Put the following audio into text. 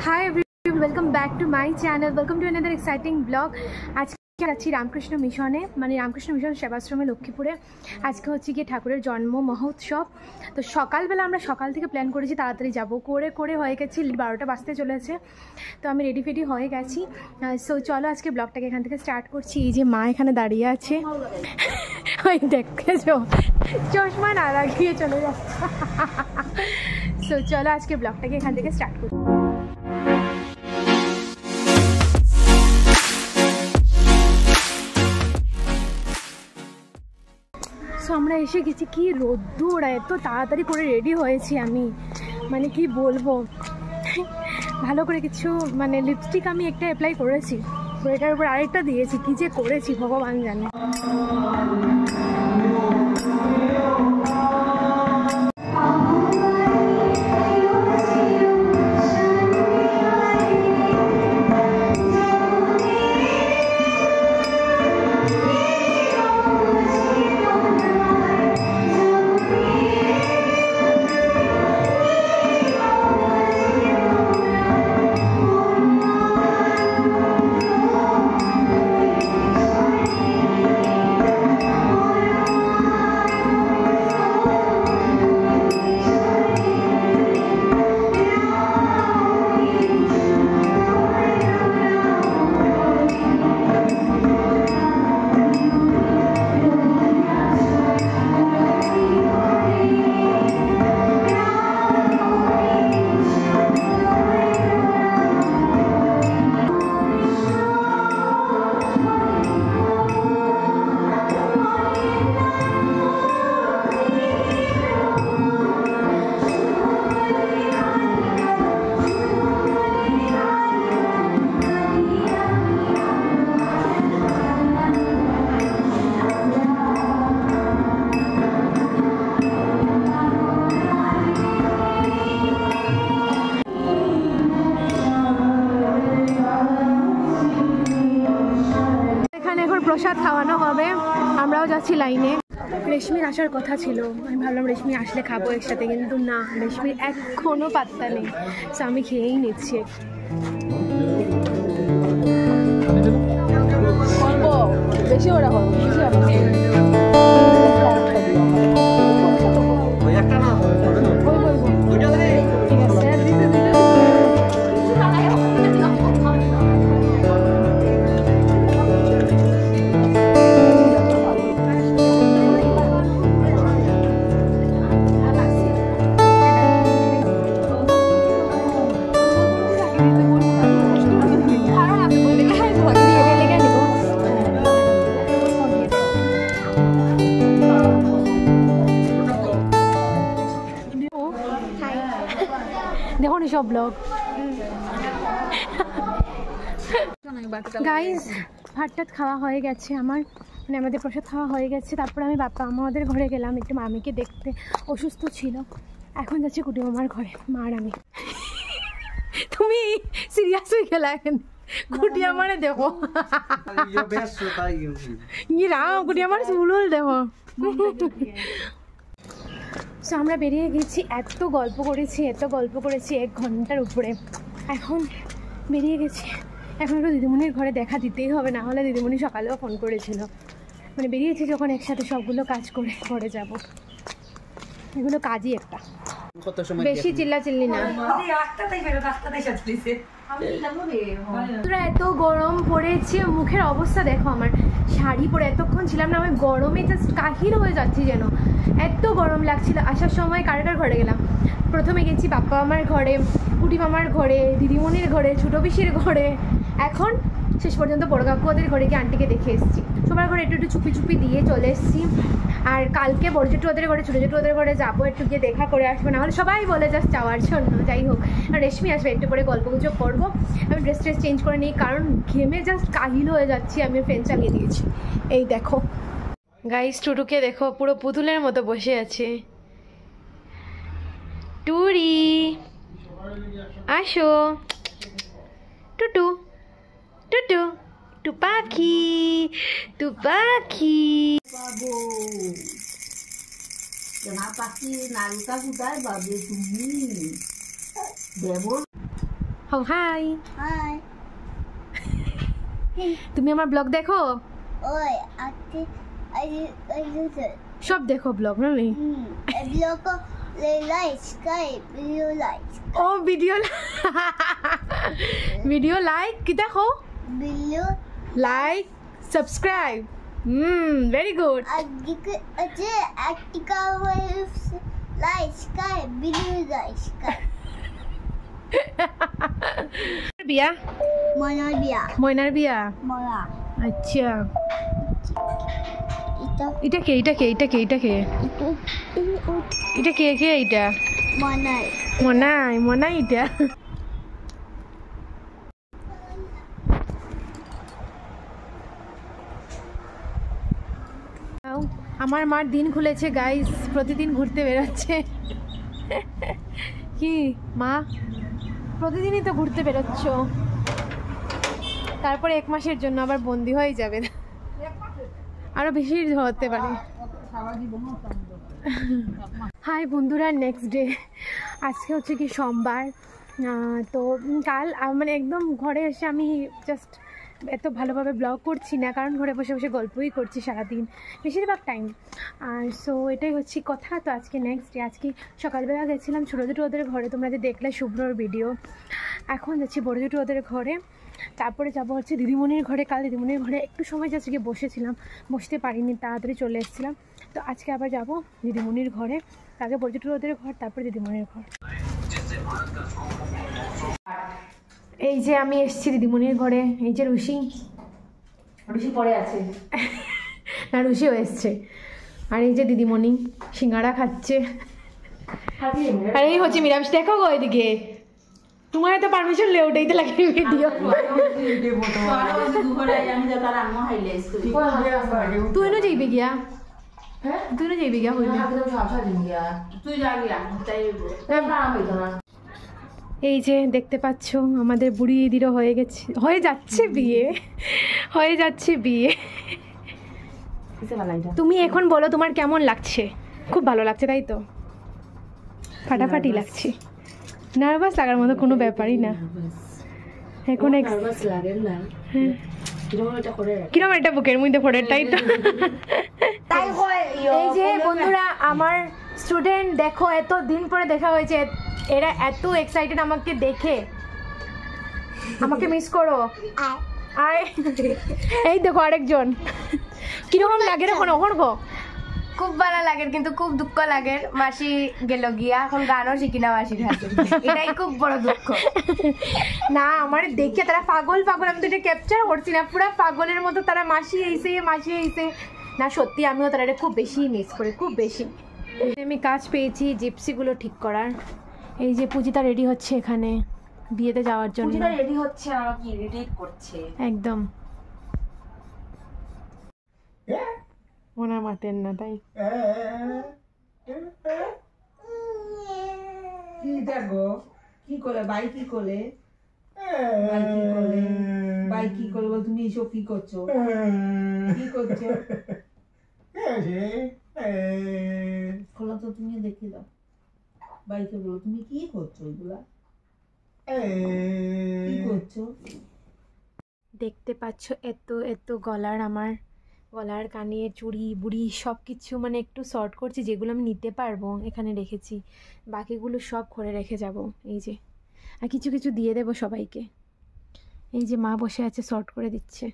Hi everyone, welcome back to my channel. Welcome to another exciting vlog. আজকে আছি রামকৃষ্ণ মিশনে, মানে রামকৃষ্ণ মিশন সেবাশ্রমে লক্ষ্মীপুরে। আজকে হচ্ছে গিয়ে ঠাকুরের জন্ম মহোৎসব। তো সকালবেলা আমরা সকাল থেকে প্ল্যান করেছি তাড়াতাড়ি যাব, করে হয়ে গেছি 12টা বাজতে চলেছে। তো আমি রেডি ফেডি হয়ে গেছি। সো চলো আজকে ব্লগটাকে এখান থেকে স্টার্ট করছি। এই যে মা এখানে দাঁড়িয়ে আছে, ওই দেখেছো চশমা না লাগিয়ে চলে যাচ্ছে। সো চলো আজকে ব্লগটাকে এখান থেকে স্টার্ট করছি। সো আমরা এসে গেছি, কি রোদ্দুর, এত তাড়াতাড়ি করে রেডি হয়েছি আমি, মানে কি বলবো। ভালো করে কিছু মানে লিপস্টিক আমি একটা অ্যাপ্লাই করেছি, এটার উপর আরেকটা দিয়েছি, কি যে করেছি ভগবান জানে। প্রসাদ খাওয়ানো হবে, আমরাও যাচ্ছি লাইনে। রেশমির আসার কথা ছিল, আমি ভাবলাম রেশমি আসলে খাবো একসাথে, কিন্তু না, রেশমির এখনো পাত্তা নেই। তো আমি খেয়েই নিচ্ছি। বেশি ওরা দেখো নি সব ব্লগ। গাইজ ভাতটাত খাওয়া হয়ে গেছে আমার, মানে আমাদের প্রসাদ খাওয়া হয়ে গেছে। তারপরে আমি বাপ্পা আমাদের ঘরে গেলাম একটু মামিকে দেখতে, অসুস্থ ছিল। এখন যাচ্ছি কুটি মামার ঘরে, মা আর আমি। তুমি সিরিয়াস হয়ে গেলা এখন? কুটি আমারে দেখো, রাম কুটি আমার চুলুল দেখো। সো আমরা বেরিয়ে গেছি, এত গল্প করেছি 1 ঘন্টার উপরে। এখন বেরিয়ে গেছি, এখন একটু দিদিমণির ঘরে দেখা দিতেই হবে, না হলে দিদিমণি সকালেও ফোন করেছিল। মানে বেরিয়েছি যখন একসাথে সবগুলো কাজ করে যাব, এগুলো কাজই একটা, বেশি চিল্লাচিল্লি না। এত গরম পড়েছে, মুখের অবস্থা দেখো আমার, শাড়ি পরে এতক্ষণ ছিলাম না, আমি গরমে জাস্ট কাহিল হয়ে যাচ্ছি যেন, এত গরম লাগছিল। আসার সময় কারেটার ঘরে গেলাম, প্রথমে গেছি বাপ্পা মামার ঘরে, কুটি মামার ঘরে, দিদিমণির ঘরে, ছোটো পিসির ঘরে, এখন শেষ পর্যন্ত বড় কাকু ওদের ঘরে গিয়ে আন্টিকে দেখে এসেছি। সবার ঘরে একটু চুপি দিয়ে চলে এসেছি। আর কালকে বড় জেঠু ওদের ঘরে, ছোটো জেঠু ওদের ঘরে যাবো, একটু গিয়ে দেখা করে আসবো, না হলে সবাই বলে জাস্ট যাওয়ার জন্য। যাই হোক, রেশমি আসবে, একটু করে গল্পগুজব করবো। আমি ড্রেস চেঞ্জ করে নিই, কারণ ঘেমে জাস্ট কাহিল হয়ে যাচ্ছি। আমি ফ্যান চালিয়ে দিয়েছি, এই দেখো গাইস। টুটুকে দেখো, পুরো পুতুলের মতো বসে আছে। টুরি আসো, টুটু টুটু টু পাখি, টু পাখি। পাখি নারুটা কোথায় পাবে তুমি? হাই। হাই। তুমি আমার ব্লগ দেখো? ওই আজকে সব দেখো ব্লগ না? ব্লগ লাইক ও ভিডিও ভিডিও লাইক কি দেখো? Video like subscribe. Very good. আজকে আর্টিকা লাইক ভিডিও লাইক বিয়া ময়নার বিয়া ময়নার আচ্ছা এটা এটা কে এটা কে এটা? মনাই এটা। আমার মার দিন খুলেছে গাইস, প্রতিদিন ঘুরতে বেরোচ্ছে। কি মা প্রতিদিনই তো ঘুরতে বেরোচ্ছ, তারপরে 1 মাসের জন্য আবার বন্দি হয়ে যাবে, আরো বেশি হতে পারে। হাই বন্ধুরা, নেক্সট ডে। আজকে হচ্ছে কি সোমবার। তো কাল মানে একদম ঘরে এসে আমি জাস্ট এত ভালোভাবে ব্লগ করছি না, কারণ ঘরে বসে বসে গল্পই করছি সারাদিন বেশিরভাগ টাইম। আর সো এটাই হচ্ছে কথা। তো আজকে নেক্সট ডে। আজকে সকালবেলা গেছিলাম ছোটো দুটো ওদের ঘরে, তোমরা যে দেখলে শুভ্রর ভিডিও। এখন যাচ্ছি বড় দুটো ওদের ঘরে, তারপরে যাবো হচ্ছে দিদিমণির ঘরে। কাল দিদিমণির ঘরে একটু সময় যাচ্ছে গিয়ে বসেছিলাম, বসতে পারিনি, তাড়াতাড়ি চলে এসেছিলাম। তো আজকে আবার যাব দিদিমণির ঘরে, আগে বড় দুটো ওদের ঘর, তারপরে দিদিমণির ঘর। এই যে আমি এসেছি দিদিমণির ঘরে, এই যে রুশি পরে আছে না, রুশিও এসছে। আর এই যে দিদিমণি সিঙ্গাড়া খাচ্ছে। আর এই হচ্ছে মিরামিষ। দেখো গো এদিকে, তোমার তো পারমিশন লে ওটাইতে লাগে ভিডিও। তুই না যাইবি গিয়া? তুই না যাইবি গিয়া? এই যে দেখতে পাচ্ছ আমাদের বুড়ি দিদিরও হয়ে যাচ্ছে বিয়ে। তুমি এখন বলো তোমার কেমন লাগছে? খুব ভালো লাগছে তাই তো? ফাটাফাটি লাগছে। নার্ভাস লাগার মতো কোনো ব্যাপারই না এখন। কিরকম একটা বুকের মধ্যে পড়ে, তাই তো? এই যে বন্ধুরা আমার স্টুডেন্ট, দেখো এত দিন পরে দেখা হয়েছে, এরা এত এক্সাইটেড আমাকে দেখে। আমাকে মিস করো? আয় এই দেখো আরেকজন। কিরকম লাগে রে? খুব ভালো লাগে, কিন্তু খুব দুঃখ লাগে। মাসি গেল গিয়া, এখন গানও শিখি না মাসির হাতে, এটাই খুব বড় দুঃখ। না আমার দেখে তারা পাগল, আমি তো এটা ক্যাপচার করছি না, পুরো পাগলের মতো তারা মাসি আইছে না। সত্যি আমিও তারা খুব বেশি মিস করি, খুব বেশি। আমি কাজ পেয়েছি জিপসিগুলো ঠিক করার। এই যে পূজিতা রেডি হচ্ছে এখানে বিয়েতে যাওয়ার জন্য। পূজিতা রেডি হচ্ছে, আমাকে ইরিটেট করছে একদম। ওনার মাতের না তাই? কি দেখো কি করে বাই কি করে বল, তুমি এসব কি করছো? খোলা তো, তুমি দেখে দাও। বাইকে বলো তুমি কি করছো, এগুলা কি করছো? দেখতে পাচ্ছ এত গলার কানে চুড়ি বুড়ি সব কিছু মানে একটু শর্ট করছি, যেগুলো আমি নিতে পারবো এখানে রেখেছি, বাকিগুলো সব ঘরে রেখে যাব। এই যে আর কিছু দিয়ে দেবো সবাইকে। এই যে মা বসে আছে, শর্ট করে দিচ্ছে।